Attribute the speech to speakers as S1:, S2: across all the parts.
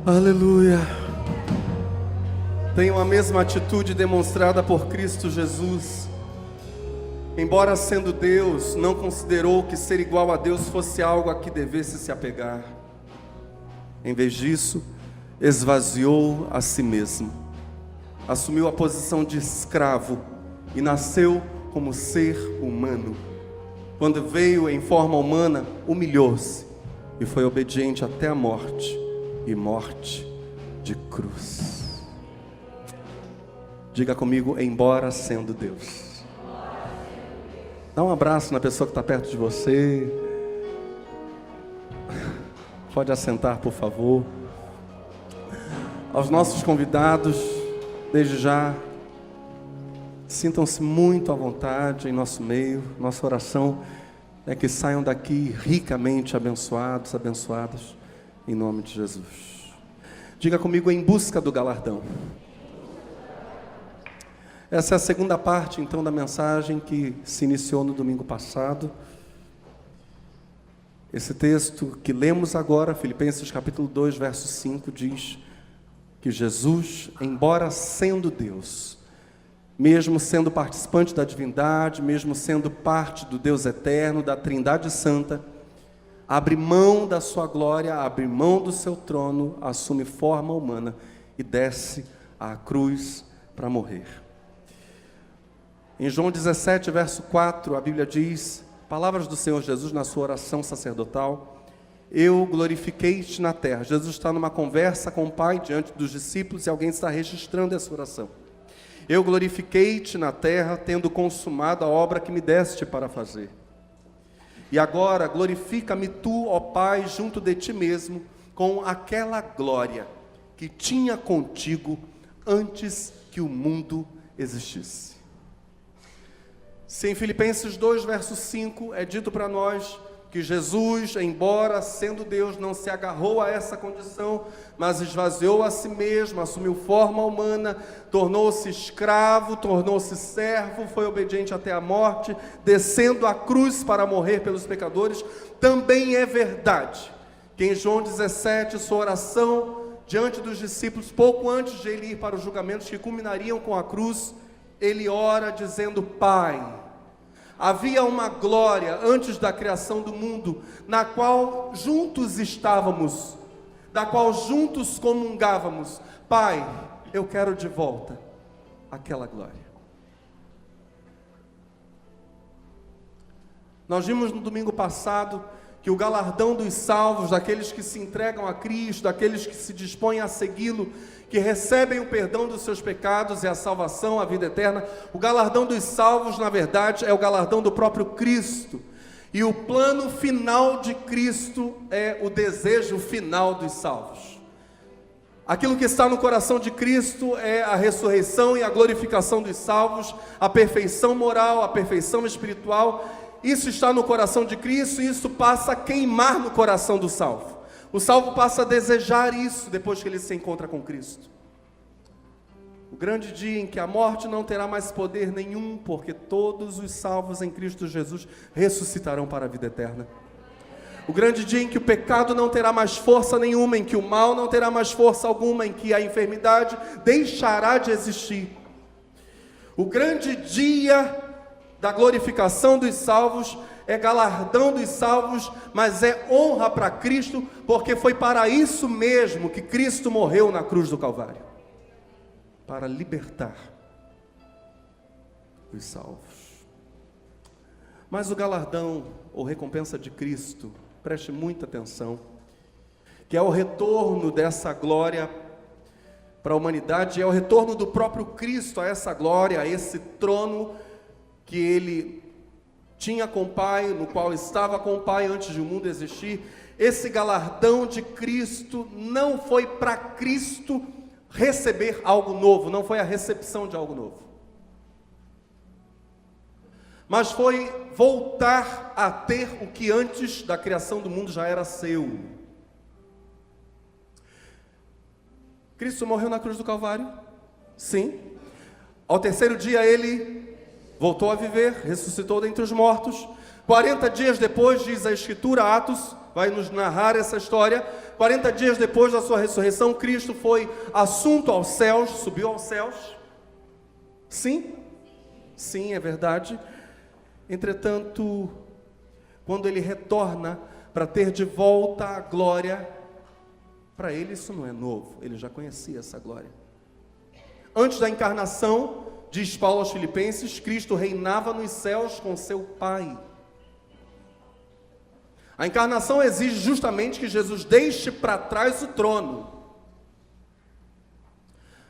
S1: Aleluia. Tenham a mesma atitude demonstrada por Cristo Jesus. Embora sendo Deus, não considerou que ser igual a Deus fosse algo a que devesse se apegar. Em vez disso, esvaziou a si mesmo. Assumiu a posição de escravo e nasceu como ser humano. Quando veio em forma humana, humilhou-se e foi obediente até a morte, e morte de cruz. Diga comigo, embora sendo Deus. Dá um abraço na pessoa que está perto de você. Pode assentar, por favor. Aos nossos convidados, desde já, sintam-se muito à vontade em nosso meio. Nossa oração é que saiam daqui ricamente abençoados, abençoadas, em nome de Jesus. Diga comigo, em busca do galardão. Essa é a segunda parte, então, da mensagem que se iniciou no domingo passado. Esse texto que lemos agora, Filipenses capítulo 2, verso 5, diz que Jesus, embora sendo Deus, mesmo sendo participante da divindade, mesmo sendo parte do Deus eterno, da Trindade Santa, abre mão da sua glória, abre mão do seu trono, assume forma humana e desce à cruz para morrer. Em João 17, verso 4, a Bíblia diz, palavras do Senhor Jesus na sua oração sacerdotal: eu glorifiquei-te na terra. Jesus está numa conversa com o Pai diante dos discípulos e alguém está registrando essa oração. Eu glorifiquei-te na terra, tendo consumado a obra que me deste para fazer. E agora glorifica-me tu, ó Pai, junto de ti mesmo, com aquela glória que tinha contigo antes que o mundo existisse. Se em Filipenses 2, verso 5, é dito para nós que Jesus, embora sendo Deus, não se agarrou a essa condição, mas esvaziou a si mesmo, assumiu forma humana, tornou-se escravo, tornou-se servo, foi obediente até a morte, descendo à cruz para morrer pelos pecadores. Também é verdade que em João 17, sua oração diante dos discípulos, pouco antes de ele ir para os julgamentos que culminariam com a cruz, ele ora dizendo: Pai, havia uma glória antes da criação do mundo, na qual juntos estávamos, da qual juntos comungávamos. Pai, eu quero de volta aquela glória. Nós vimos no domingo passado que o galardão dos salvos, daqueles que se entregam a Cristo, daqueles que se dispõem a segui-lo, que recebem o perdão dos seus pecados e a salvação, a vida eterna, o galardão dos salvos, na verdade, é o galardão do próprio Cristo. E o plano final de Cristo é o desejo final dos salvos. Aquilo que está no coração de Cristo é a ressurreição e a glorificação dos salvos, a perfeição moral, a perfeição espiritual. Isso está no coração de Cristo e isso passa a queimar no coração do salvo. O salvo passa a desejar isso depois que ele se encontra com Cristo. O grande dia em que a morte não terá mais poder nenhum, porque todos os salvos em Cristo Jesus ressuscitarão para a vida eterna. O grande dia em que o pecado não terá mais força nenhuma, em que o mal não terá mais força alguma, em que a enfermidade deixará de existir. O grande dia da glorificação dos salvos é galardão dos salvos, mas é honra para Cristo, porque foi para isso mesmo que Cristo morreu na cruz do Calvário, para libertar os salvos. Mas o galardão ou recompensa de Cristo, preste muita atenção, que é o retorno dessa glória para a humanidade, é o retorno do próprio Cristo a essa glória, a esse trono que ele tinha com o Pai, no qual estava com o Pai antes de o mundo existir. Esse galardão de Cristo não foi para Cristo receber algo novo, não foi a recepção de algo novo, mas foi voltar a ter o que antes da criação do mundo já era seu. Cristo morreu na cruz do Calvário? Sim. Ao terceiro dia ele voltou a viver, ressuscitou dentre os mortos. 40 dias depois, diz a Escritura, Atos, vai nos narrar essa história. 40 dias depois da sua ressurreição, Cristo foi assunto aos céus, subiu aos céus. Sim? Sim, é verdade. Entretanto, quando ele retorna para ter de volta a glória, para ele isso não é novo, ele já conhecia essa glória. Antes da encarnação, diz Paulo aos Filipenses, Cristo reinava nos céus com seu Pai. A encarnação exige justamente que Jesus deixe para trás o trono.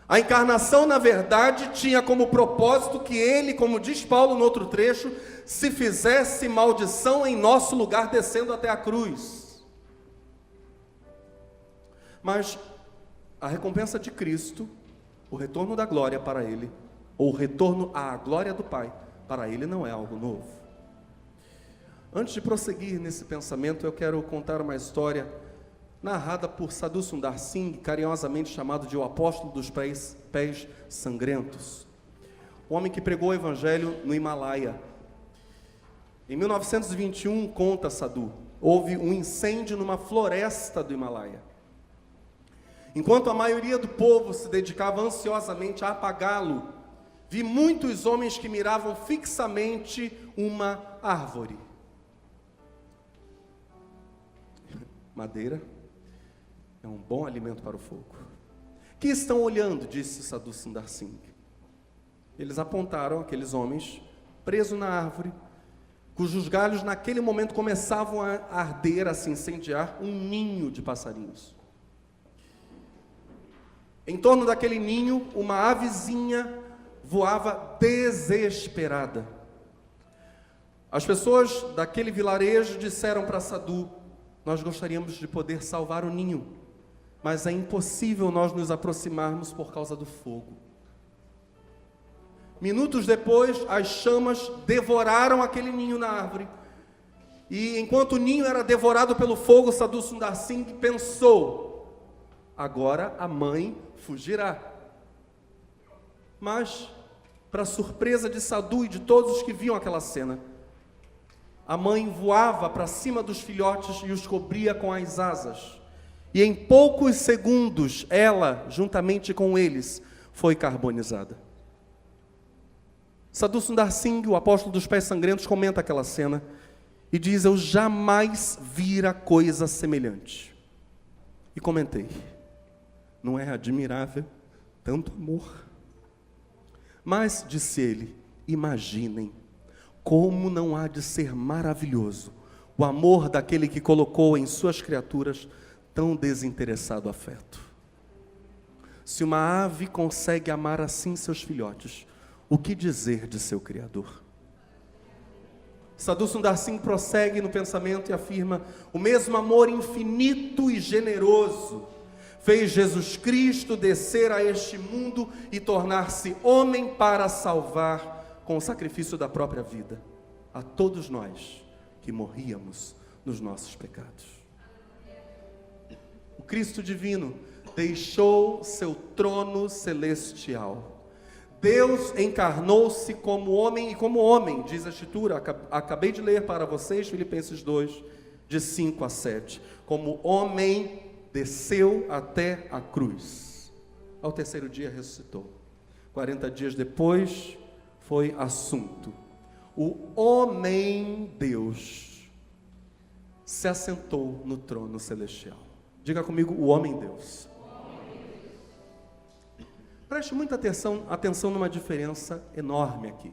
S1: A encarnação, na verdade, tinha como propósito que ele, como diz Paulo no outro trecho, se fizesse maldição em nosso lugar, descendo até a cruz. Mas a recompensa de Cristo, o retorno da glória para ele, ou o retorno à glória do Pai, para ele não é algo novo. Antes de prosseguir nesse pensamento, eu quero contar uma história narrada por Sadhu Sundar Singh, carinhosamente chamado de o apóstolo dos pés sangrentos. O homem que pregou o evangelho no Himalaia. Em 1921, conta Sadhu, houve um incêndio numa floresta do Himalaia. Enquanto a maioria do povo se dedicava ansiosamente a apagá-lo, vi muitos homens que miravam fixamente uma árvore. Madeira é um bom alimento para o fogo. Que estão olhando, disse Sadhu Sundar Singh. Eles apontaram aqueles homens presos na árvore, cujos galhos naquele momento começavam a arder, a se incendiar, um ninho de passarinhos. Em torno daquele ninho, uma avezinha voava desesperada. As pessoas daquele vilarejo disseram para Sadhu: nós gostaríamos de poder salvar o ninho, mas é impossível nós nos aproximarmos por causa do fogo. Minutos depois, as chamas devoraram aquele ninho na árvore. E enquanto o ninho era devorado pelo fogo, Sadhu Sundar Singh pensou: agora a mãe fugirá. Mas, para surpresa de Sadhu e de todos os que viam aquela cena, a mãe voava para cima dos filhotes e os cobria com as asas. E em poucos segundos, ela, juntamente com eles, foi carbonizada. Sadhu Sundar Singh, o apóstolo dos pés sangrentos, comenta aquela cena e diz: eu jamais vira coisa semelhante. E comentei: não é admirável tanto amor? Mas, disse ele, imaginem como não há de ser maravilhoso o amor daquele que colocou em suas criaturas tão desinteressado afeto. Se uma ave consegue amar assim seus filhotes, o que dizer de seu Criador? Sadhu Sundar Singh prossegue no pensamento e afirma: o mesmo amor infinito e generoso fez Jesus Cristo descer a este mundo e tornar-se homem para salvar, com o sacrifício da própria vida, a todos nós que morríamos nos nossos pecados. O Cristo divino deixou seu trono celestial. Deus encarnou-se como homem, e como homem, diz a Escritura, acabei de ler para vocês, Filipenses 2, de 5 a 7. Como homem, desceu até a cruz. Ao terceiro dia ressuscitou. 40 dias depois, foi assunto. O homem Deus se assentou no trono celestial. Diga comigo: o homem Deus. Preste muita atenção numa diferença enorme aqui.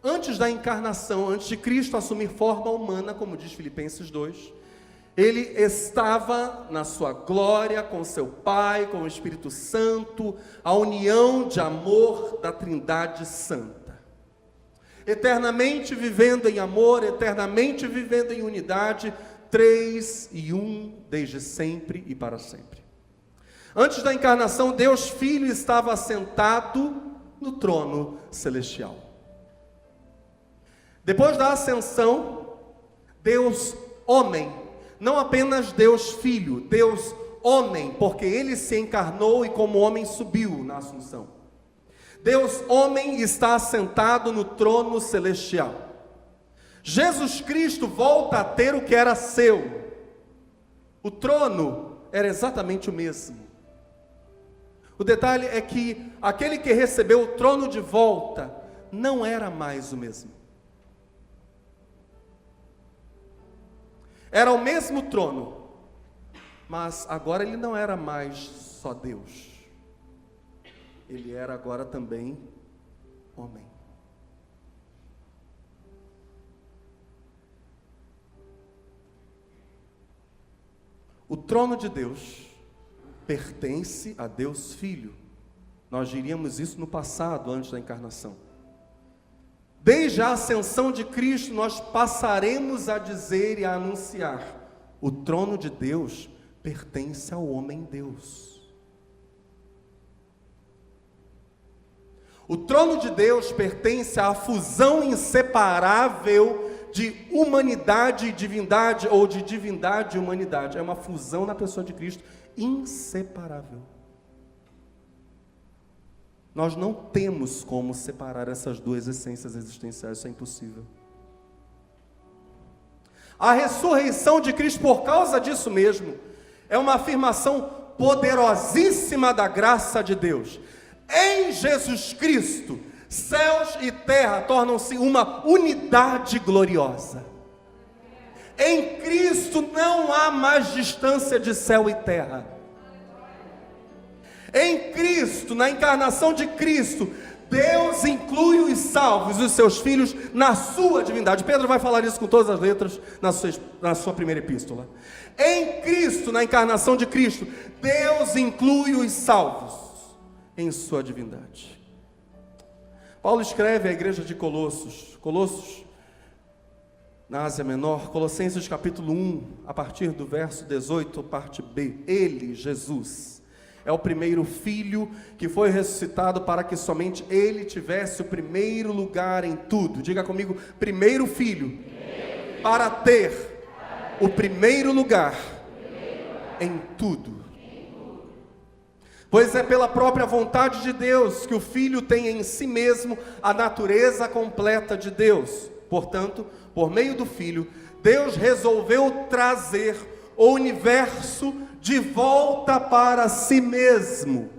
S1: Antes da encarnação, antes de Cristo assumir forma humana, como diz Filipenses 2, ele estava na sua glória com seu Pai, com o Espírito Santo, a união de amor da Trindade Santa. Eternamente vivendo em amor, eternamente vivendo em unidade, 3 e 1, desde sempre e para sempre. Antes da encarnação, Deus Filho estava assentado no trono celestial. Depois da ascensão, Deus homem, não apenas Deus Filho, Deus homem, porque ele se encarnou e como homem subiu na assunção. Deus homem está assentado no trono celestial. Jesus Cristo volta a ter o que era seu. O trono era exatamente o mesmo. O detalhe é que aquele que recebeu o trono de volta não era mais o mesmo. Era o mesmo trono, mas agora ele não era mais só Deus. Ele era agora também homem. O trono de Deus pertence a Deus Filho. Nós diríamos isso no passado, antes da encarnação. Desde a ascensão de Cristo, nós passaremos a dizer e a anunciar: o trono de Deus pertence ao homem Deus. O trono de Deus pertence à fusão inseparável de humanidade e divindade, ou de divindade e humanidade. É uma fusão na pessoa de Cristo inseparável. Nós não temos como separar essas duas essências existenciais, isso é impossível. A ressurreição de Cristo, por causa disso mesmo, é uma afirmação poderosíssima da graça de Deus. Em Jesus Cristo, céus e terra tornam-se uma unidade gloriosa. Em Cristo não há mais distância de céu e terra. Em Cristo, na encarnação de Cristo, Deus inclui os salvos, os seus filhos, na sua divindade. Pedro vai falar isso com todas as letras na sua primeira epístola. Em Cristo, na encarnação de Cristo, Deus inclui os salvos em sua divindade. Paulo escreve à igreja de Colossos, na Ásia Menor, Colossenses capítulo 1, a partir do verso 18, parte B. Ele, Jesus, é o primeiro filho que foi ressuscitado para que somente ele tivesse o primeiro lugar em tudo. Diga comigo, primeiro filho, para ter o primeiro lugar em tudo. Pois é pela própria vontade de Deus que o Filho tem em si mesmo a natureza completa de Deus. Portanto, por meio do Filho, Deus resolveu trazer o universo de volta para si mesmo.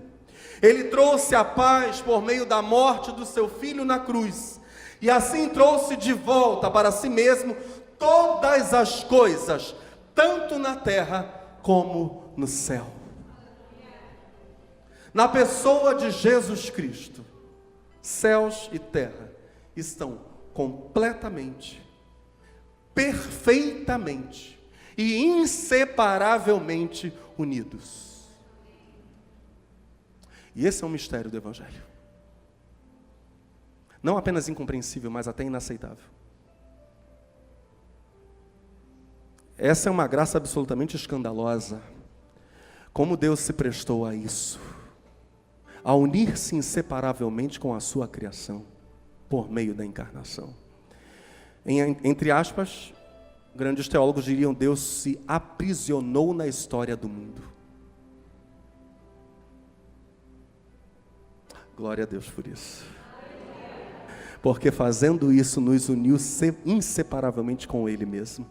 S1: Ele trouxe a paz por meio da morte do seu Filho na cruz, e assim trouxe de volta para si mesmo todas as coisas, tanto na terra como no céu. Na pessoa de Jesus Cristo, céus e terra estão completamente, perfeitamente e inseparavelmente unidos. E esse é um mistério do Evangelho. Não apenas incompreensível, mas até inaceitável. Essa é uma graça absolutamente escandalosa. Como Deus se prestou a isso, a unir-se inseparavelmente com a sua criação, por meio da encarnação. Entre aspas, grandes teólogos diriam: Deus se aprisionou na história do mundo. Glória a Deus por isso. Porque fazendo isso, nos uniu inseparavelmente com Ele mesmo.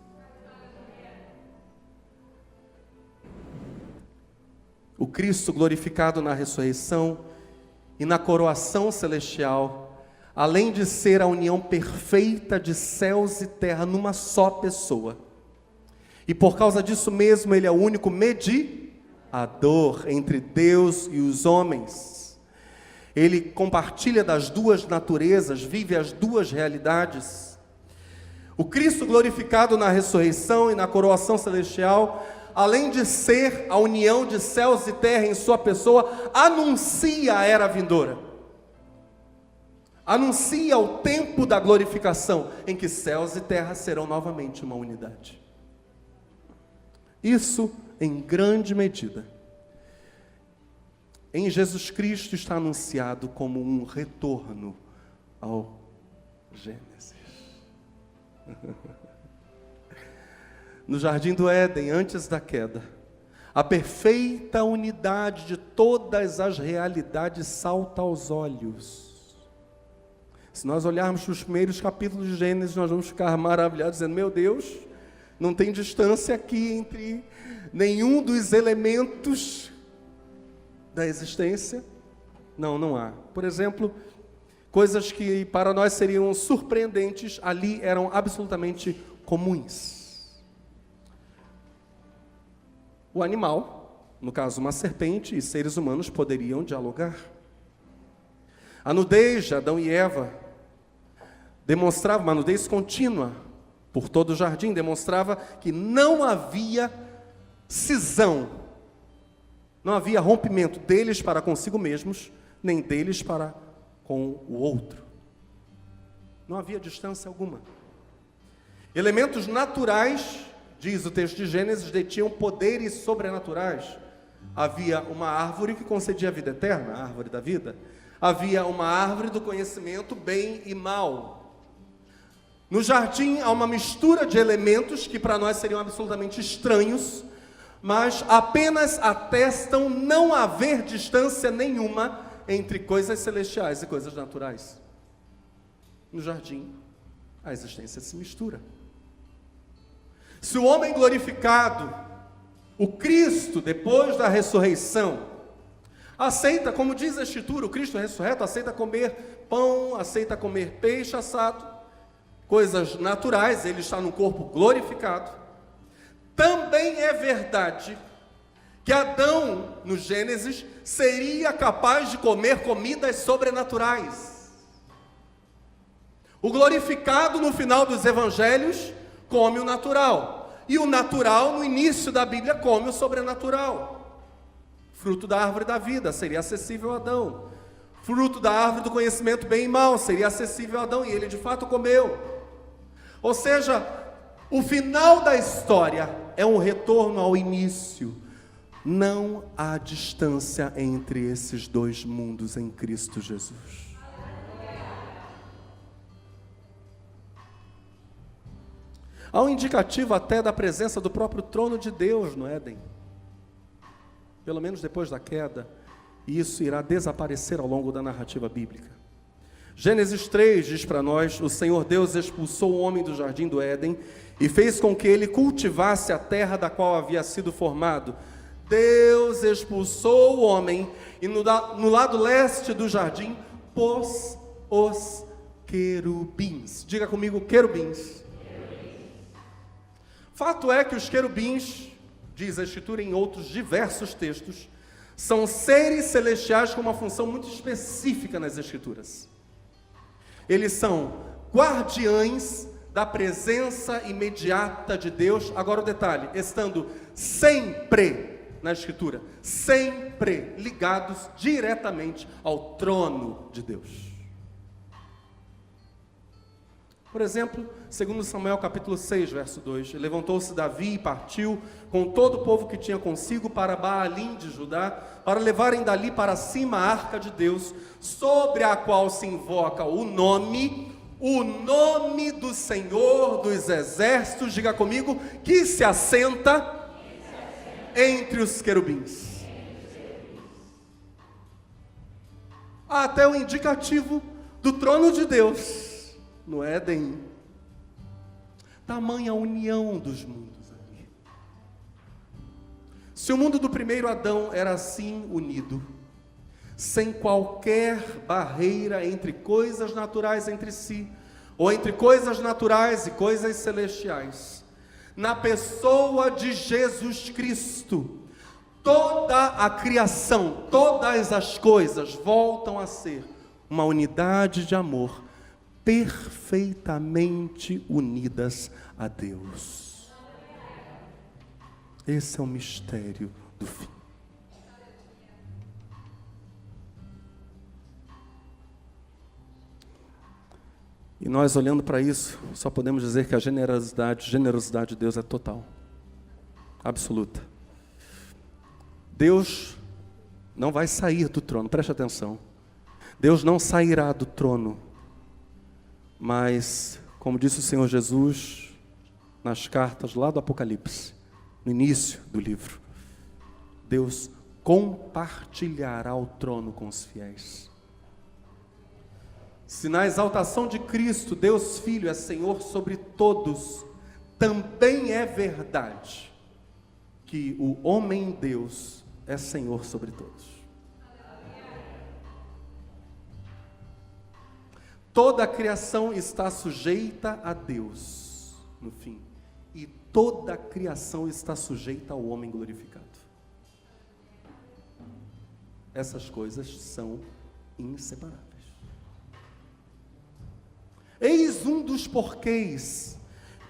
S1: O Cristo glorificado na ressurreição e na coroação celestial, além de ser a união perfeita de céus e terra numa só pessoa, e por causa disso mesmo Ele é o único mediador entre Deus e os homens. Ele compartilha das duas naturezas, vive as duas realidades. O Cristo glorificado na ressurreição e na coroação celestial, além de ser a união de céus e terra em sua pessoa, anuncia a era vindoura. Anuncia o tempo da glorificação, em que céus e terra serão novamente uma unidade. Isso, em grande medida, em Jesus Cristo está anunciado como um retorno ao Gênesis. No jardim do Éden, antes da queda, a perfeita unidade de todas as realidades salta aos olhos. Se nós olharmos para os primeiros capítulos de Gênesis, nós vamos ficar maravilhados, dizendo: meu Deus, não tem distância aqui entre nenhum dos elementos da existência? Não, não há. Por exemplo, coisas que para nós seriam surpreendentes, ali eram absolutamente comuns. O animal, no caso uma serpente, e seres humanos poderiam dialogar. A nudez de Adão e Eva demonstrava uma nudez contínua por todo o jardim, demonstrava que não havia cisão, não havia rompimento deles para consigo mesmos, nem deles para com o outro. Não havia distância alguma. Elementos naturais, diz o texto de Gênesis, detinham poderes sobrenaturais. Havia uma árvore que concedia a vida eterna, a árvore da vida. Havia uma árvore do conhecimento, bem e mal. No jardim há uma mistura de elementos que para nós seriam absolutamente estranhos, mas apenas atestam não haver distância nenhuma entre coisas celestiais e coisas naturais. No jardim, a existência se mistura. Se o homem glorificado, o Cristo, depois da ressurreição, aceita, como diz a Escritura, o Cristo ressurreto aceita comer pão, aceita comer peixe assado, coisas naturais, ele está no corpo glorificado. Também é verdade que Adão, no Gênesis, seria capaz de comer comidas sobrenaturais. O glorificado, no final dos evangelhos, come o natural. E o natural, no início da Bíblia, come o sobrenatural. Fruto da árvore da vida seria acessível a Adão. Fruto da árvore do conhecimento bem e mal seria acessível a Adão, e ele de fato comeu. Ou seja, o final da história é um retorno ao início. Não há distância entre esses dois mundos em Cristo Jesus. Há um indicativo até da presença do próprio trono de Deus no Éden. Pelo menos depois da queda. E isso irá desaparecer ao longo da narrativa bíblica. Gênesis 3 diz para nós: o Senhor Deus expulsou o homem do jardim do Éden e fez com que ele cultivasse a terra da qual havia sido formado. Deus expulsou o homem e no lado leste do jardim pôs os querubins. Diga comigo, querubins. Fato é que os querubins, diz a Escritura em outros diversos textos, são seres celestiais com uma função muito específica nas Escrituras. Eles são guardiães da presença imediata de Deus. Agora o detalhe, estando sempre na Escritura, sempre ligados diretamente ao trono de Deus. Por exemplo, segundo Samuel capítulo 6, verso 2, levantou-se Davi e partiu com todo o povo que tinha consigo para Baalim de Judá, para levarem dali para cima a arca de Deus, sobre a qual se invoca o nome do Senhor dos exércitos, diga comigo, que se assenta entre os querubins. Há até o indicativo do trono de Deus no Éden. Tamanha união dos mundos ali. Se o mundo do primeiro Adão era assim unido, sem qualquer barreira entre coisas naturais entre si, ou entre coisas naturais e coisas celestiais, na pessoa de Jesus Cristo, toda a criação, todas as coisas voltam a ser uma unidade de amor, perfeitamente unidas a Deus. Esse é o mistério do fim. E nós, olhando para isso, só podemos dizer que a generosidade de Deus é total, absoluta. Deus não vai sair do trono, preste atenção. Deus não sairá do trono, mas, como disse o Senhor Jesus nas cartas lá do Apocalipse, no início do livro, Deus compartilhará o trono com os fiéis. Se na exaltação de Cristo, Deus Filho é Senhor sobre todos, também é verdade que o homem Deus é Senhor sobre todos. Toda a criação está sujeita a Deus, no fim. E toda a criação está sujeita ao homem glorificado. Essas coisas são inseparáveis. Eis um dos porquês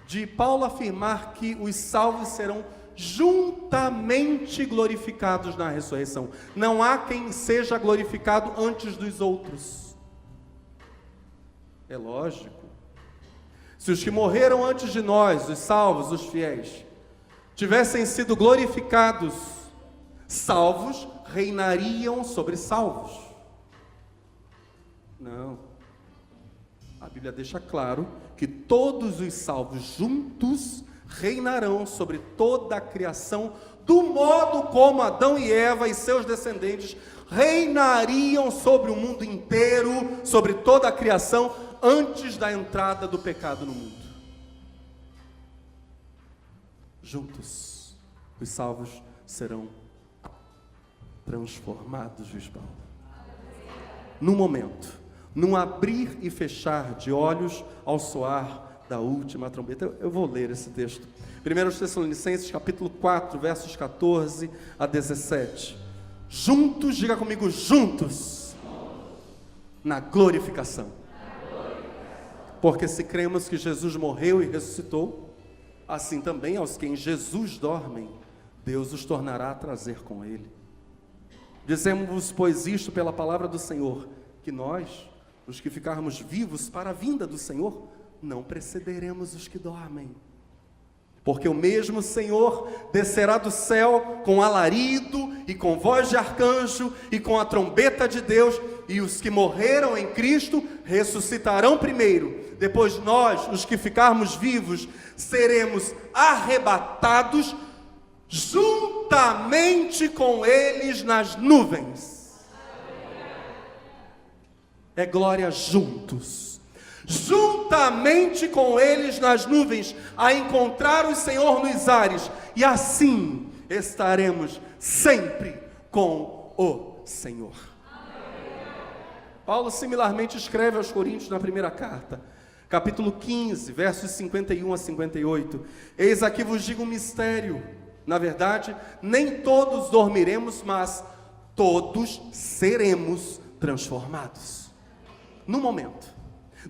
S1: de Paulo afirmar que os salvos serão juntamente glorificados na ressurreição. Não há quem seja glorificado antes dos outros. É lógico. Se os que morreram antes de nós, os salvos, os fiéis, tivessem sido glorificados, salvos reinariam sobre salvos. Não. A Bíblia deixa claro que todos os salvos juntos reinarão sobre toda a criação, do modo como Adão e Eva e seus descendentes reinariam sobre o mundo inteiro, sobre toda a criação, antes da entrada do pecado no mundo. Juntos, os salvos serão transformados, diz Paulo. No momento, num abrir e fechar de olhos ao soar da última trombeta. Eu vou ler esse texto. 1 Tessalonicenses, capítulo 4, versos 14 a 17. Juntos, diga comigo, juntos, na glorificação. Porque se cremos que Jesus morreu e ressuscitou, assim também aos que em Jesus dormem, Deus os tornará a trazer com Ele. Dizemos-vos, pois, isto pela palavra do Senhor, que nós, os que ficarmos vivos para a vinda do Senhor, não precederemos os que dormem. Porque o mesmo Senhor descerá do céu com alarido e com voz de arcanjo e com a trombeta de Deus, e os que morreram em Cristo ressuscitarão primeiro. Depois nós, os que ficarmos vivos, seremos arrebatados juntamente com eles nas nuvens. É glória juntos. Juntamente com eles nas nuvens, a encontrar o Senhor nos ares, e assim estaremos sempre com o Senhor. Paulo similarmente escreve aos Coríntios na primeira carta, capítulo 15, versos 51 a 58. Eis aqui vos digo um mistério. Na verdade, nem todos dormiremos, mas todos seremos transformados. No momento,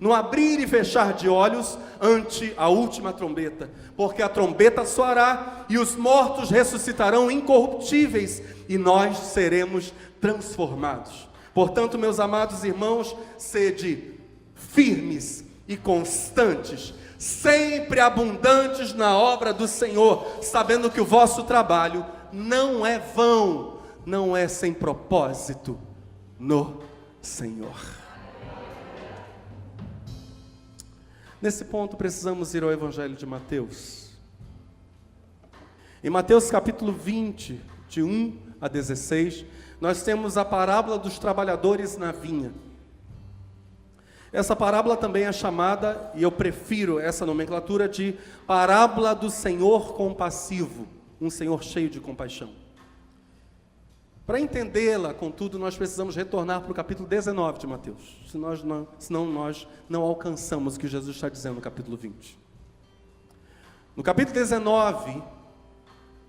S1: no abrir e fechar de olhos ante a última trombeta, porque a trombeta soará e os mortos ressuscitarão incorruptíveis e nós seremos transformados. Portanto, meus amados irmãos, sede firmes e constantes, sempre abundantes na obra do Senhor, sabendo que o vosso trabalho não é vão, não é sem propósito no Senhor. Nesse ponto precisamos ir ao Evangelho de Mateus. Em Mateus capítulo 20, de 1 a 16, nós temos a parábola dos trabalhadores na vinha. Essa parábola também é chamada, e eu prefiro essa nomenclatura, de parábola do Senhor compassivo, um Senhor cheio de compaixão. Para entendê-la, contudo, nós precisamos retornar para o capítulo 19 de Mateus, senão nós não alcançamos o que Jesus está dizendo no capítulo 20. No capítulo 19,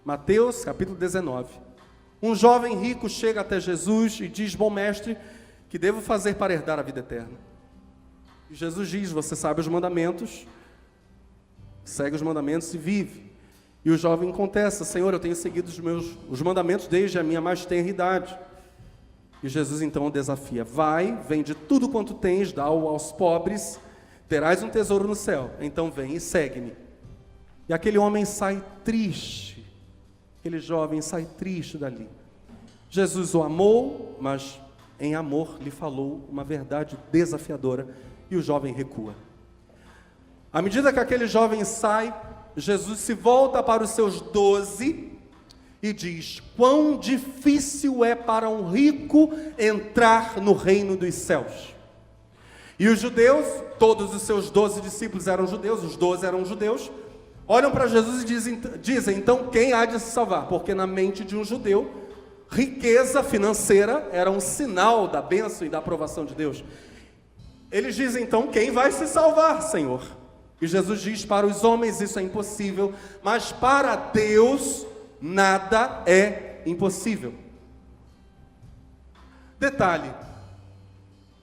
S1: Mateus capítulo 19, um jovem rico chega até Jesus e diz: bom mestre, que devo fazer para herdar a vida eterna? E Jesus diz: você sabe os mandamentos, segue os mandamentos e vive. E o jovem contesta: Senhor, eu tenho seguido os mandamentos desde a minha mais tenra idade. E Jesus então o desafia: vai, vende tudo quanto tens, dá-o aos pobres, terás um tesouro no céu, então vem e segue-me. E aquele homem sai triste, aquele jovem sai triste dali. Jesus o amou, mas em amor lhe falou uma verdade desafiadora, e o jovem recua. À medida que aquele jovem sai, Jesus se volta para os seus 12 e diz: quão difícil é para um rico entrar no reino dos céus. E os judeus, todos os seus 12 discípulos eram judeus, os 12 eram judeus, olham para Jesus e dizem, então, quem há de se salvar? Porque na mente de um judeu, riqueza financeira era um sinal da bênção e da aprovação de Deus. Eles dizem, então, quem vai se salvar, Senhor? E Jesus diz, para os homens isso é impossível, mas para Deus nada é impossível. Detalhe,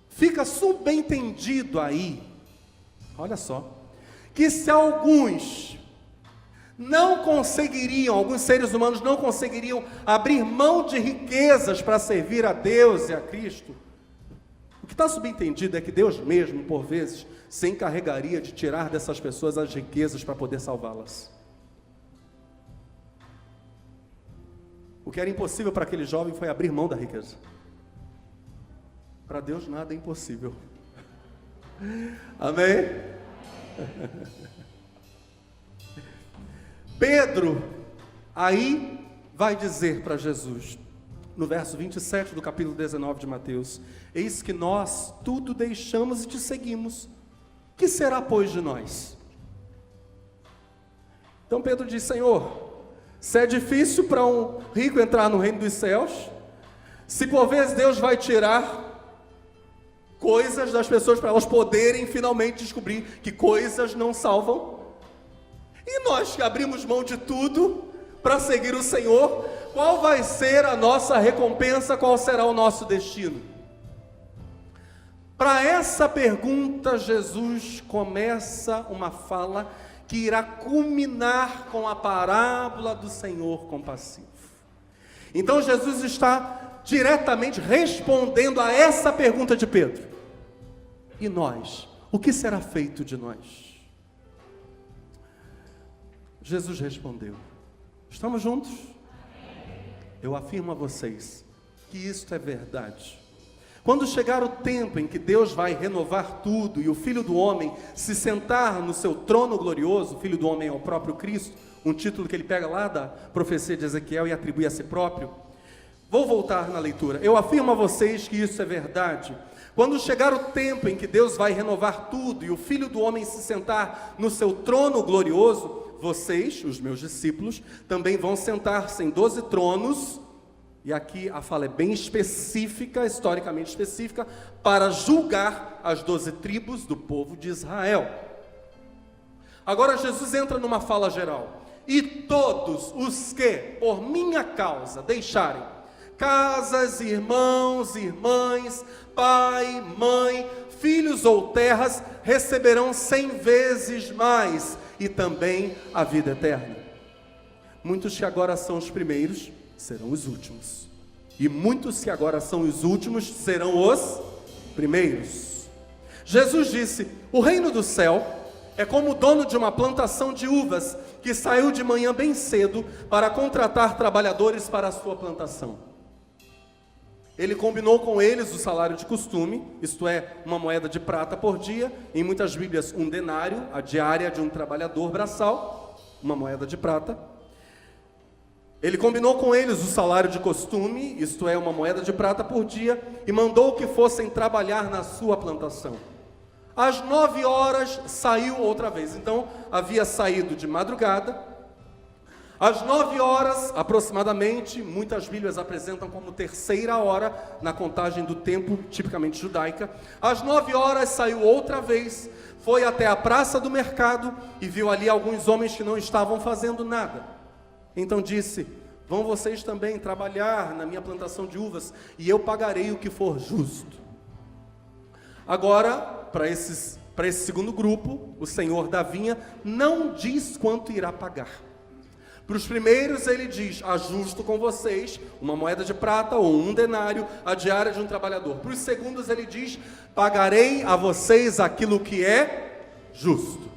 S1: fica subentendido aí, olha só, que se alguns alguns seres humanos não conseguiriam abrir mão de riquezas para servir a Deus e a Cristo, o que está subentendido é que Deus mesmo, por vezes, se encarregaria de tirar dessas pessoas as riquezas para poder salvá-las. O que era impossível para aquele jovem foi abrir mão da riqueza. Para Deus nada é impossível. Amém? Pedro, aí vai dizer para Jesus, no verso 27 do capítulo 19 de Mateus, eis que nós tudo deixamos e te seguimos, que será pois de nós? Então Pedro diz, Senhor, se é difícil para um rico entrar no reino dos céus, se por vezes Deus vai tirar coisas das pessoas para elas poderem finalmente descobrir que coisas não salvam, e nós que abrimos mão de tudo para seguir o Senhor, qual vai ser a nossa recompensa, qual será o nosso destino? Para essa pergunta, Jesus começa uma fala que irá culminar com a parábola do Senhor compassivo. Então Jesus está diretamente respondendo a essa pergunta de Pedro. E nós? O que será feito de nós? Jesus respondeu, estamos juntos? Eu afirmo a vocês que isto é verdade. Quando chegar o tempo em que Deus vai renovar tudo e o Filho do Homem se sentar no seu trono glorioso, o Filho do Homem é o próprio Cristo, um título que ele pega lá da profecia de Ezequiel e atribui a si próprio. Vou voltar na leitura. Eu afirmo a vocês que isso é verdade. Quando chegar o tempo em que Deus vai renovar tudo e o Filho do Homem se sentar no seu trono glorioso, vocês, os meus discípulos, também vão sentar-se em 12 tronos, e aqui a fala é bem específica, historicamente específica, para julgar as 12 tribos do povo de Israel. Agora Jesus entra numa fala geral. E todos os que, por minha causa, deixarem casas, irmãos, irmãs, pai, mãe, filhos ou terras, receberão 100 vezes mais, e também a vida eterna. Muitos que agora são os primeiros, serão os últimos, e muitos que agora são os últimos, serão os primeiros. Jesus disse, o reino do céu é como o dono de uma plantação de uvas, que saiu de manhã bem cedo, para contratar trabalhadores para a sua plantação. Ele combinou com eles o salário de costume, isto é, uma moeda de prata por dia, em muitas bíblias um denário, a diária de um trabalhador braçal, uma moeda de prata. Ele combinou com eles o salário de costume, isto é, uma moeda de prata por dia, e mandou que fossem trabalhar na sua plantação. Às 9 horas saiu outra vez, então havia saído de madrugada. Às 9 horas, aproximadamente, muitas bíblias apresentam como terceira hora, na contagem do tempo, tipicamente judaica. Às 9 horas saiu outra vez, foi até a praça do mercado e viu ali alguns homens que não estavam fazendo nada. Então disse, vão vocês também trabalhar na minha plantação de uvas, e eu pagarei o que for justo. Agora, para esse segundo grupo, o senhor da vinha não diz quanto irá pagar. Para os primeiros ele diz, ajusto com vocês uma moeda de prata ou um denário, a diária de um trabalhador. Para os segundos ele diz, pagarei a vocês aquilo que é justo.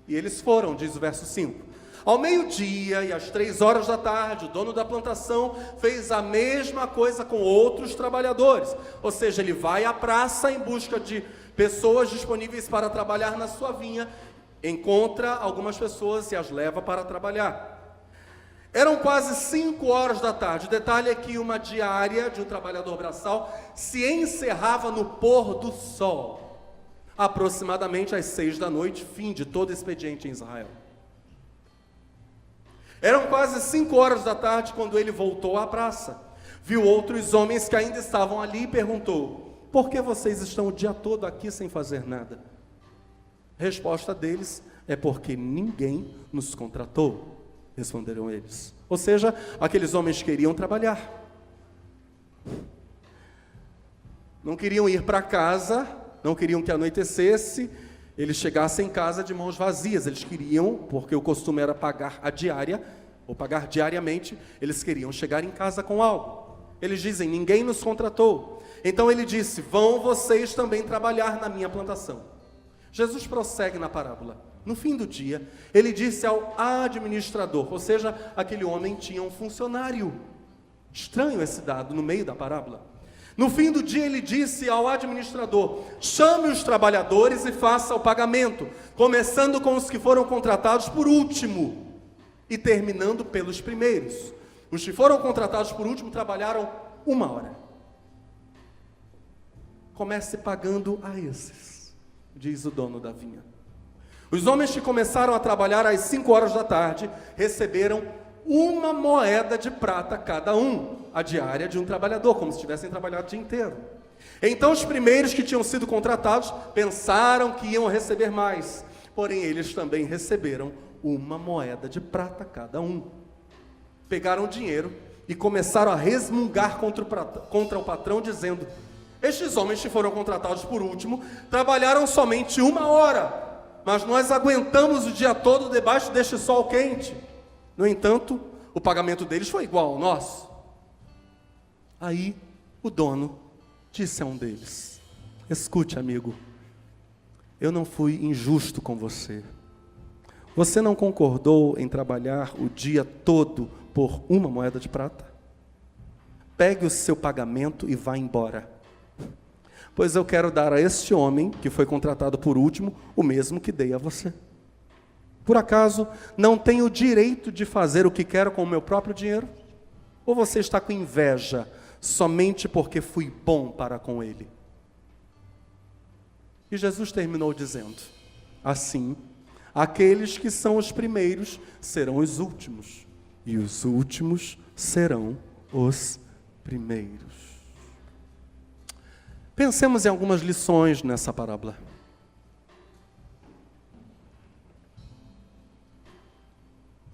S1: E eles foram, diz o verso 5. Ao meio-dia e às 3 horas da tarde, o dono da plantação fez a mesma coisa com outros trabalhadores. Ou seja, ele vai à praça em busca de pessoas disponíveis para trabalhar na sua vinha, encontra algumas pessoas e as leva para trabalhar. Eram quase 5 horas da tarde. O detalhe é que uma diária de um trabalhador braçal se encerrava no pôr do sol, aproximadamente às 6 da noite, fim de todo expediente em Israel. Eram quase 5 horas da tarde quando ele voltou à praça. Viu outros homens que ainda estavam ali e perguntou: por que vocês estão o dia todo aqui sem fazer nada? A resposta deles é: porque ninguém nos contratou, responderam eles. Ou seja, aqueles homens queriam trabalhar. Não queriam ir para casa, não queriam que anoitecesse, eles chegassem em casa de mãos vazias. Eles queriam, porque o costume era pagar a diária, ou pagar diariamente, eles queriam chegar em casa com algo. Eles dizem: ninguém nos contratou. Então ele disse: vão vocês também trabalhar na minha plantação. Jesus prossegue na parábola. No fim do dia, ele disse ao administrador, ou seja, aquele homem tinha um funcionário. Estranho esse dado no meio da parábola. No fim do dia ele disse ao administrador: chame os trabalhadores e faça o pagamento, começando com os que foram contratados por último e terminando pelos primeiros. Os que foram contratados por último trabalharam 1 hora. Comece pagando a esses, diz o dono da vinha. Os homens que começaram a trabalhar às 5 horas da tarde receberam 1 moeda de prata cada um, a diária de um trabalhador, como se tivessem trabalhado o dia inteiro. Então os primeiros que tinham sido contratados pensaram que iam receber mais, porém eles também receberam 1 moeda de prata cada um. Pegaram o dinheiro e começaram a resmungar contra o patrão, dizendo: estes homens que foram contratados por último trabalharam somente 1 hora, mas nós aguentamos o dia todo debaixo deste sol quente. No entanto, o pagamento deles foi igual ao nosso. Aí o dono disse a um deles: escute, amigo, eu não fui injusto com você. Você não concordou em trabalhar o dia todo por 1 moeda de prata? Pegue o seu pagamento e vá embora, pois eu quero dar a este homem, que foi contratado por último, o mesmo que dei a você. Por acaso não tenho o direito de fazer o que quero com o meu próprio dinheiro? Ou você está com inveja somente porque fui bom para com ele? E Jesus terminou dizendo: assim, aqueles que são os primeiros serão os últimos, e os últimos serão os primeiros. Pensemos em algumas lições nessa parábola.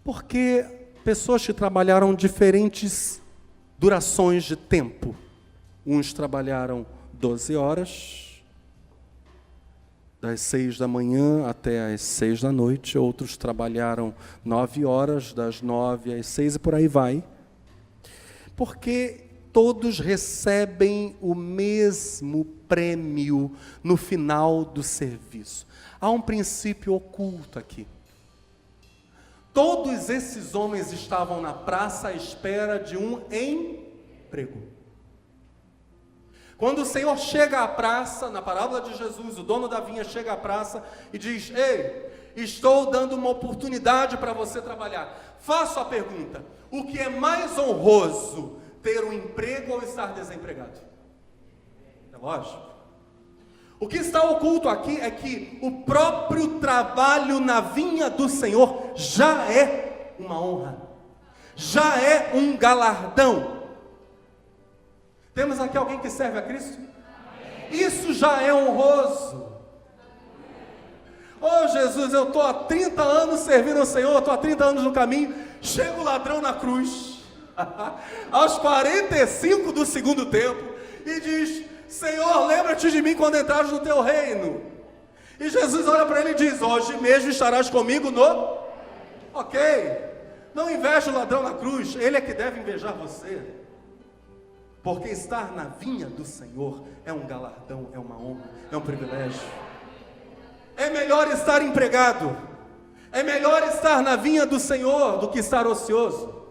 S1: Porque pessoas que trabalharam diferentes durações de tempo. Uns trabalharam 12 horas, das 6 da manhã até as 6 da noite. Outros trabalharam 9 horas, das 9 às 6 e por aí vai. Porque todos recebem o mesmo prêmio no final do serviço. Há um princípio oculto aqui. Todos esses homens estavam na praça à espera de um emprego. Quando o Senhor chega à praça, na parábola de Jesus, o dono da vinha chega à praça e diz: ei, estou dando uma oportunidade para você trabalhar. Faço a pergunta: o que é mais honroso, ter um emprego ou estar desempregado? É lógico. O que está oculto aqui é que o próprio trabalho na vinha do Senhor já é uma honra, já é um galardão. Temos aqui alguém que serve a Cristo? Isso já é honroso. Oh Jesus, eu estou há 30 anos servindo ao Senhor, estou há 30 anos no caminho, chega o ladrão na cruz, aos 45 do segundo tempo, e diz: Senhor, lembra-te de mim quando entrares no teu reino. E Jesus olha para ele e diz: hoje mesmo estarás comigo no... Ok, não inveja o ladrão na cruz, ele é que deve invejar você. Porque estar na vinha do Senhor é um galardão, é uma honra, é um privilégio. É melhor estar empregado, é melhor estar na vinha do Senhor do que estar ocioso.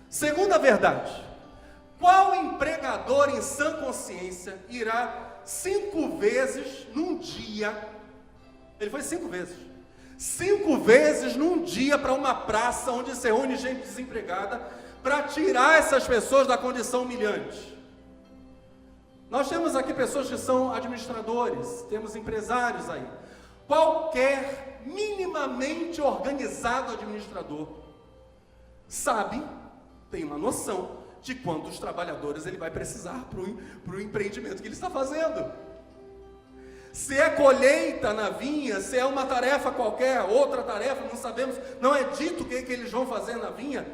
S1: Segunda verdade: qual empregador em sã consciência irá 5 vezes num dia? Ele foi 5 vezes. 5 vezes num dia para uma praça onde se reúne gente desempregada, para tirar essas pessoas da condição humilhante. Nós temos aqui pessoas que são administradores, temos empresários aí. Qualquer minimamente organizado administrador sabe, tem uma noção de quantos trabalhadores ele vai precisar para o empreendimento que ele está fazendo. Se é colheita na vinha, se é uma tarefa qualquer, outra tarefa, não sabemos, não é dito o que eles vão fazer na vinha.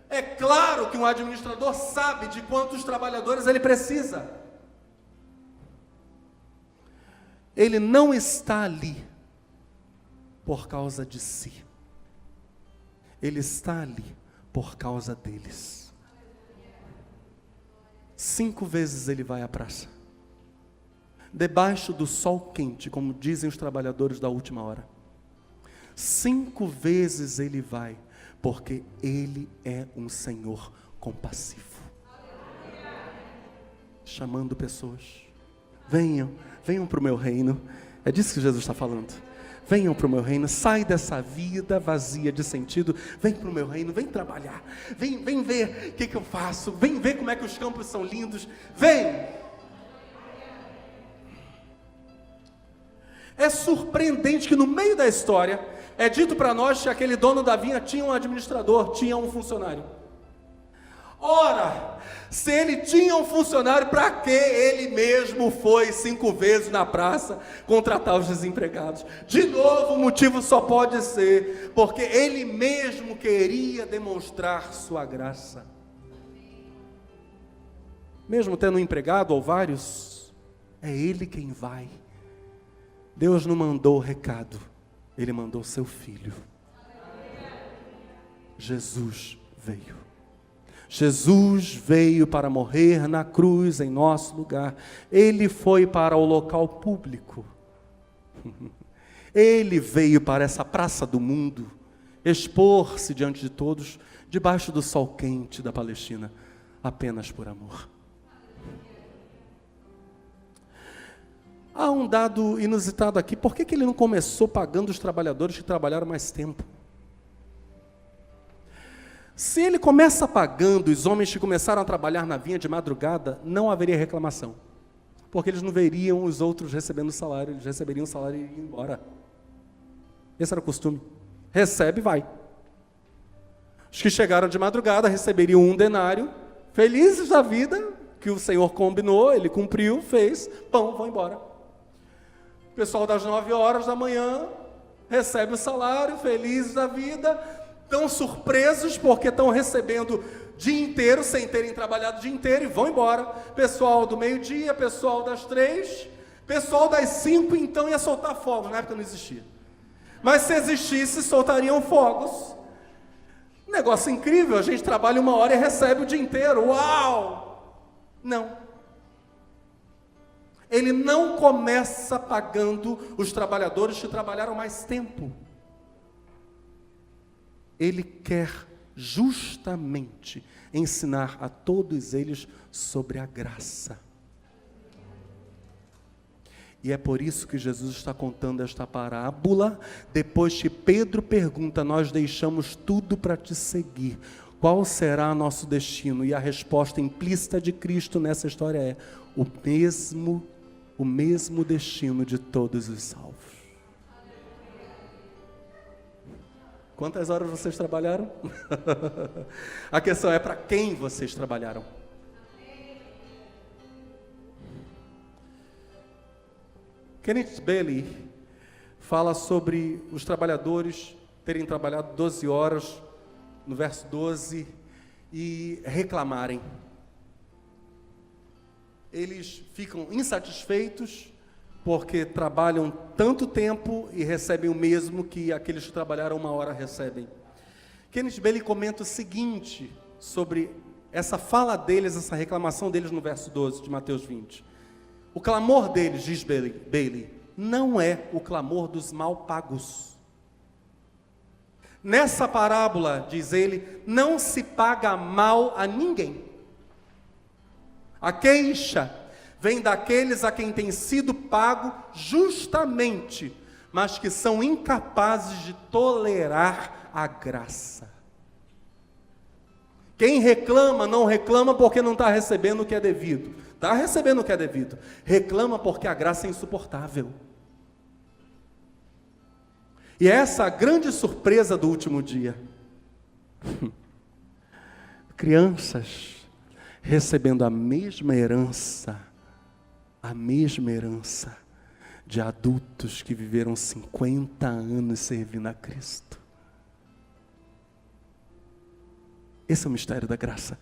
S1: É claro que um administrador sabe de quantos trabalhadores ele precisa. Ele não está ali por causa de si. Ele está ali por causa deles. 5 vezes ele vai à praça, debaixo do sol quente, como dizem os trabalhadores da última hora. 5 vezes ele vai, porque ele é um Senhor compassivo, chamando pessoas. Venham para o meu reino. É disso que Jesus está falando. Venham para o meu reino, sai dessa vida vazia de sentido, vem para o meu reino, vem trabalhar, vem ver o que eu faço, vem ver como é que os campos são lindos, vem! É surpreendente que no meio da história, é dito para nós que aquele dono da vinha tinha um administrador, tinha um funcionário. Ora, se ele tinha um funcionário, para que ele mesmo foi 5 vezes na praça contratar os desempregados? De novo, o motivo só pode ser porque ele mesmo queria demonstrar sua graça. Mesmo tendo um empregado ou vários, é ele quem vai. Deus não mandou o recado, ele mandou seu filho. Jesus veio. Jesus veio para morrer na cruz em nosso lugar. Ele foi para o local público. Ele veio para essa praça do mundo, expor-se diante de todos, debaixo do sol quente da Palestina, apenas por amor. Há um dado inusitado aqui. Por que ele não começou pagando os trabalhadores que trabalharam mais tempo? Se ele começa pagando os homens que começaram a trabalhar na vinha de madrugada, não haveria reclamação, porque eles não veriam os outros recebendo salário, eles receberiam o salário e iam embora. Esse era o costume. Recebe e vai. Os que chegaram de madrugada receberiam 1 denário, felizes da vida, que o Senhor combinou, ele cumpriu, fez, pão, vão embora. O pessoal das 9 horas da manhã recebe o salário, felizes da vida, estão surpresos porque estão recebendo dia inteiro, sem terem trabalhado o dia inteiro, e vão embora. Pessoal do meio-dia, pessoal das 3, pessoal das 5, então ia soltar fogos. Na época não existia, mas se existisse, soltariam fogos. Negócio incrível, a gente trabalha 1 hora e recebe o dia inteiro. Uau! Não. Ele não começa pagando os trabalhadores que trabalharam mais tempo. Ele quer justamente ensinar a todos eles sobre a graça. E é por isso que Jesus está contando esta parábola, depois que Pedro pergunta: nós deixamos tudo para te seguir, qual será nosso destino? E a resposta implícita de Cristo nessa história é: o mesmo destino de todos os salvos. Quantas horas vocês trabalharam? A questão é: para quem vocês trabalharam? Kenneth Bailey fala sobre os trabalhadores terem trabalhado 12 horas, no verso 12, e reclamarem. Eles ficam insatisfeitos porque trabalham tanto tempo e recebem o mesmo que aqueles que trabalharam 1 hora recebem. Kenneth Bailey comenta o seguinte sobre essa fala deles, essa reclamação deles no verso 12 de Mateus 20. O clamor deles, diz Bailey, não é o clamor dos mal pagos. Nessa parábola, diz ele, não se paga mal a ninguém. A queixa vem daqueles a quem tem sido pago justamente, mas que são incapazes de tolerar a graça. Quem reclama, não reclama porque não está recebendo o que é devido. Está recebendo o que é devido. Reclama porque a graça é insuportável. E essa é a grande surpresa do último dia. crianças recebendo a mesma herança de adultos que viveram 50 anos servindo a Cristo. Esse é o mistério da graça.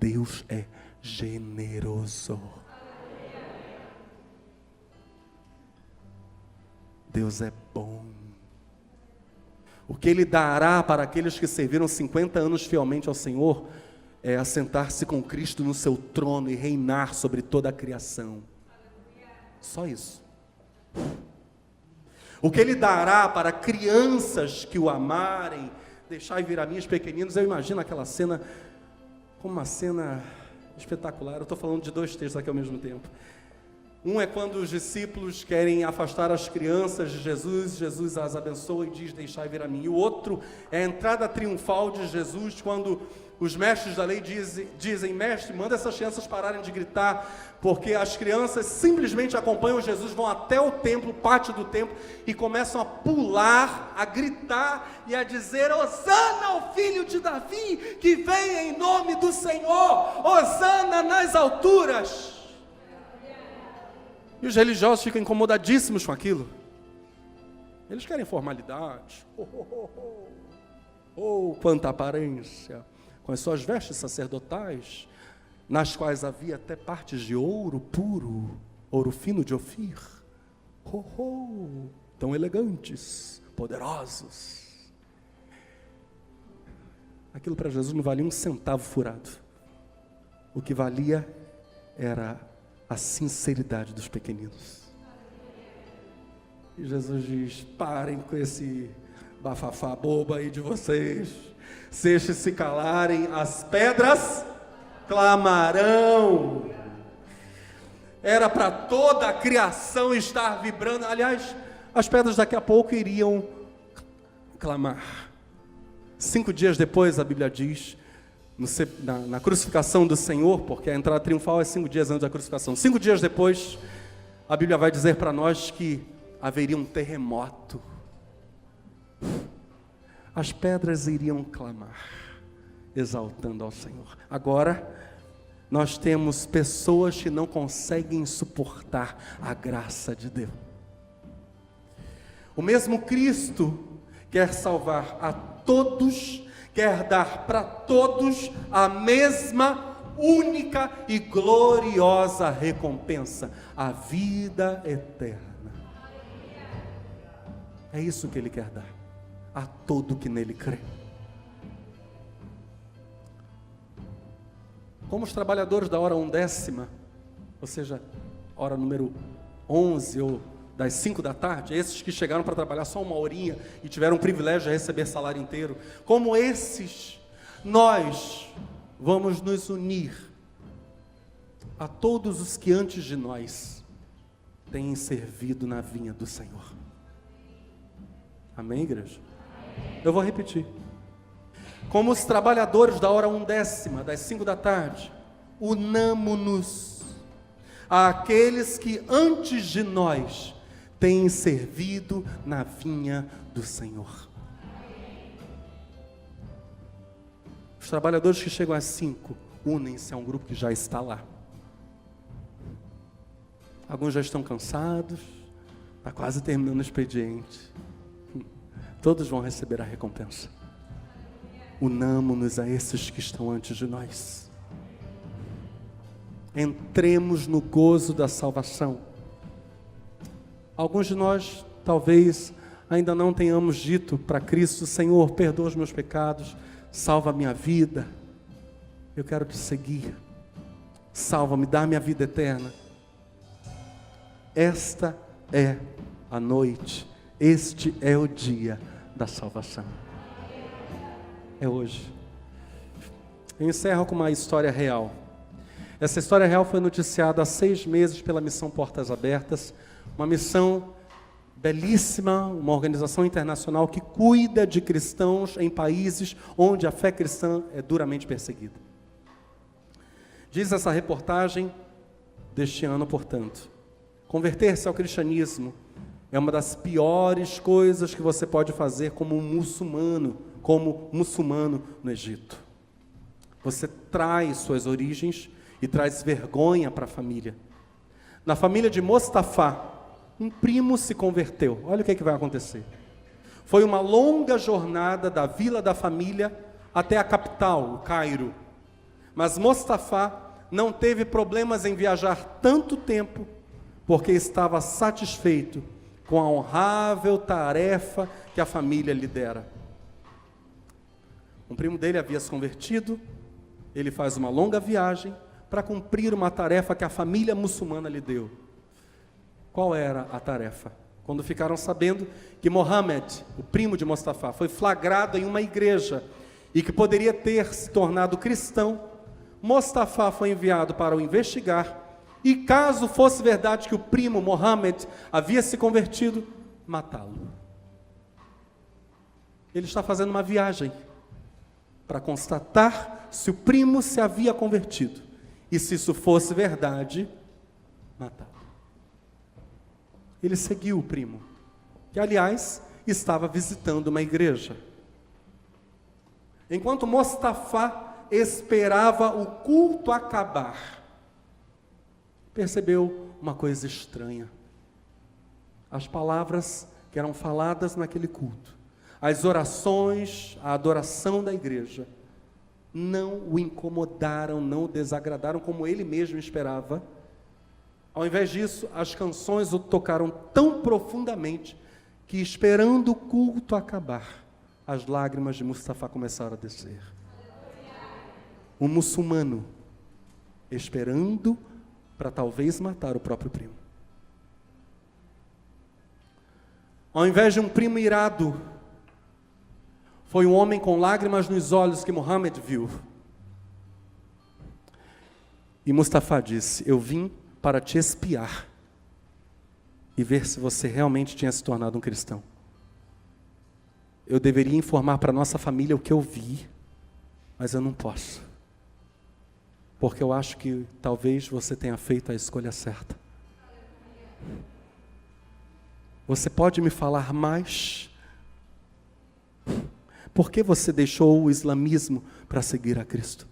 S1: Deus é generoso. Deus é bom. O que Ele dará para aqueles que serviram 50 anos fielmente ao Senhor é assentar-se com Cristo no seu trono e reinar sobre toda a criação. Só isso. O que Ele dará para crianças que o amarem, deixai vir a mim os pequeninos. Eu imagino aquela cena como uma cena espetacular. Eu estou falando de dois textos aqui ao mesmo tempo. Um é quando os discípulos querem afastar as crianças de Jesus, Jesus as abençoa e diz, deixai vir a mim. E o outro é a entrada triunfal de Jesus, quando os mestres da lei dizem, mestre, manda essas crianças pararem de gritar, porque as crianças simplesmente acompanham Jesus, vão até o templo, pátio do templo, e começam a pular, a gritar e a dizer, Hosana ao filho de Davi, que vem em nome do Senhor, Hosana nas alturas. E os religiosos ficam incomodadíssimos com aquilo. Eles querem formalidade. Quanta aparência. Com as suas vestes sacerdotais, nas quais havia até partes de ouro puro, ouro fino de Ofir. Tão elegantes, poderosos. Aquilo para Jesus não valia um centavo furado. O que valia era a sinceridade dos pequeninos. E Jesus diz, parem com esse bafafá bobo aí de vocês. Se estes se calarem, as pedras clamarão. Era para toda a criação estar vibrando. Aliás, as pedras daqui a pouco iriam clamar. 5 dias depois, a Bíblia diz, na crucificação do Senhor, porque a entrada triunfal é 5 dias antes da crucificação. 5 dias depois, a Bíblia vai dizer para nós que haveria um terremoto. As pedras iriam clamar, exaltando ao Senhor. Agora, nós temos pessoas que não conseguem suportar a graça de Deus. O mesmo Cristo quer salvar a todos, quer dar para todos a mesma, única e gloriosa recompensa, a vida eterna. É isso que Ele quer dar a todo que nele crê. Como os trabalhadores da hora 1/10, ou seja, hora número 11 ou das 5 da tarde, esses que chegaram para trabalhar só uma horinha e tiveram o privilégio de receber salário inteiro, como esses, nós vamos nos unir a todos os que antes de nós têm servido na vinha do Senhor. Amém, igreja? Eu vou repetir. Como os trabalhadores da hora 1/10, das 5 da tarde, unamo-nos àqueles que antes de nós têm servido na vinha do Senhor. Os trabalhadores que chegam às 5 unem-se a um grupo que já está lá. Alguns já estão cansados, está quase terminando o expediente. Todos vão receber a recompensa. Unamo-nos a esses que estão antes de nós. Entremos no gozo da salvação. Alguns de nós, talvez, ainda não tenhamos dito para Cristo, Senhor, perdoa os meus pecados, salva a minha vida, eu quero te seguir, salva-me, dá minha vida eterna. Esta é a noite, este é o dia da salvação. É hoje. Eu encerro com uma história real. Essa história real foi noticiada há 6 meses pela Missão Portas Abertas, uma missão belíssima, uma organização internacional que cuida de cristãos em países onde a fé cristã é duramente perseguida. Diz essa reportagem deste ano, portanto, converter-se ao cristianismo é uma das piores coisas que você pode fazer como muçulmano no Egito. Você traz suas origens e traz vergonha para a família. Na família de Mostafá, um primo se converteu. Olha o que vai acontecer. Foi uma longa jornada da vila da família até a capital, o Cairo. Mas Mostafá não teve problemas em viajar tanto tempo, porque estava satisfeito com a honrável tarefa que a família lhe dera. Um primo dele havia se convertido, ele faz uma longa viagem para cumprir uma tarefa que a família muçulmana lhe deu. Qual era a tarefa? Quando ficaram sabendo que Mohammed, o primo de Mostafá, foi flagrado em uma igreja e que poderia ter se tornado cristão, Mostafá foi enviado para o investigar e, caso fosse verdade que o primo Mohammed havia se convertido, matá-lo. Ele está fazendo uma viagem para constatar se o primo se havia convertido e, se isso fosse verdade, matá-lo. Ele seguiu o primo, que aliás estava visitando uma igreja. Enquanto Mostafá esperava o culto acabar, percebeu uma coisa estranha. As palavras que eram faladas naquele culto, as orações, a adoração da igreja, não o incomodaram, não o desagradaram como ele mesmo esperava. Ao invés disso, as canções o tocaram tão profundamente que, esperando o culto acabar, as lágrimas de Mostafá começaram a descer. Um muçulmano esperando para talvez matar o próprio primo. Ao invés de um primo irado, foi um homem com lágrimas nos olhos que Mohammed viu. E Mostafá disse: eu vim para te espiar e ver se você realmente tinha se tornado um cristão. Eu deveria informar para nossa família o que eu vi, mas eu não posso, porque eu acho que talvez você tenha feito a escolha certa. Você pode me falar mais? Por que você deixou o islamismo para seguir a Cristo?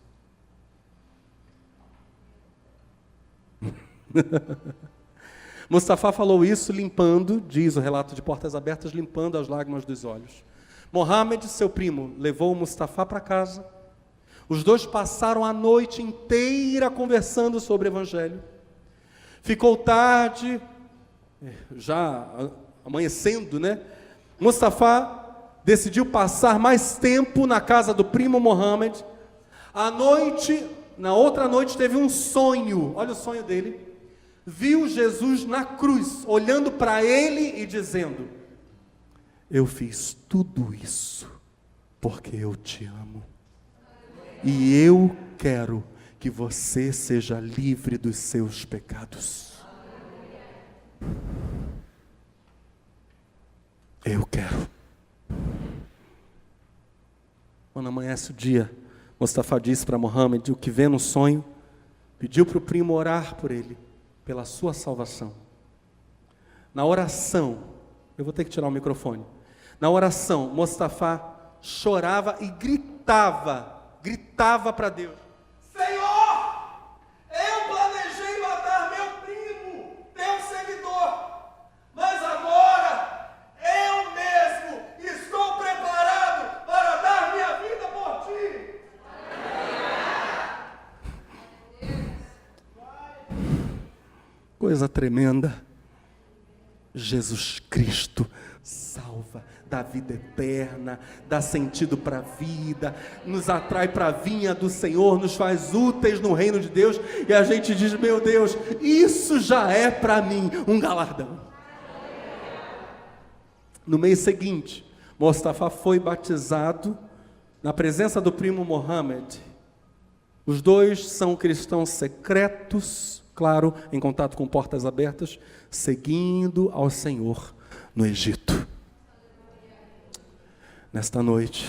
S1: Mostafá falou isso limpando, diz o relato de Portas Abertas, limpando as lágrimas dos olhos. Mohammed, seu primo, levou Mostafá para casa. Os dois passaram a noite inteira conversando sobre o Evangelho. Ficou tarde, já amanhecendo, né? Mostafá decidiu passar mais tempo na casa do primo Mohammed. Na outra noite teve um sonho. Olha o sonho dele. Viu Jesus na cruz, olhando para ele e dizendo: eu fiz tudo isso porque eu te amo. E eu quero que você seja livre dos seus pecados. Eu quero. Quando amanhece o dia, Mostafá disse para Mohammed o que vê no sonho, pediu para o primo orar por ele, pela sua salvação. Na oração, eu vou ter que tirar o microfone. Na oração, Mostafá chorava e gritava para Deus: Senhor, eu planejei matar meu primo, teu seguidor, mas agora eu mesmo estou preparado para dar minha vida por ti. Coisa tremenda. Jesus Cristo salva, dá vida eterna, dá sentido para a vida, nos atrai para a vinha do Senhor, nos faz úteis no reino de Deus, e a gente diz: meu Deus, isso já é para mim um galardão. No mês seguinte, Mostafá foi batizado na presença do primo Mohammed. Os dois são cristãos secretos, claro, em contato com portas abertas, seguindo ao Senhor no Egito. Nesta noite,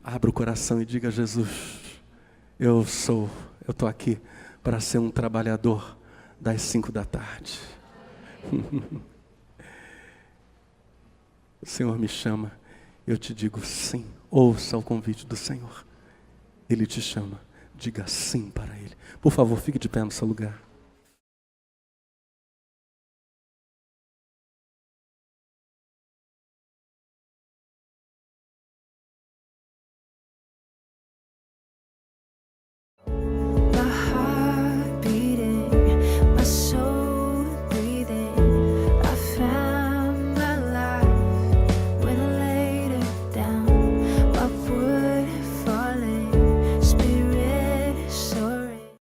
S1: abra o coração e diga: Jesus, eu estou aqui para ser um trabalhador das 5 da tarde. O Senhor me chama, eu te digo sim, ouça o convite do Senhor. Ele te chama. Diga sim para Ele. Por favor, fique de pé no seu lugar.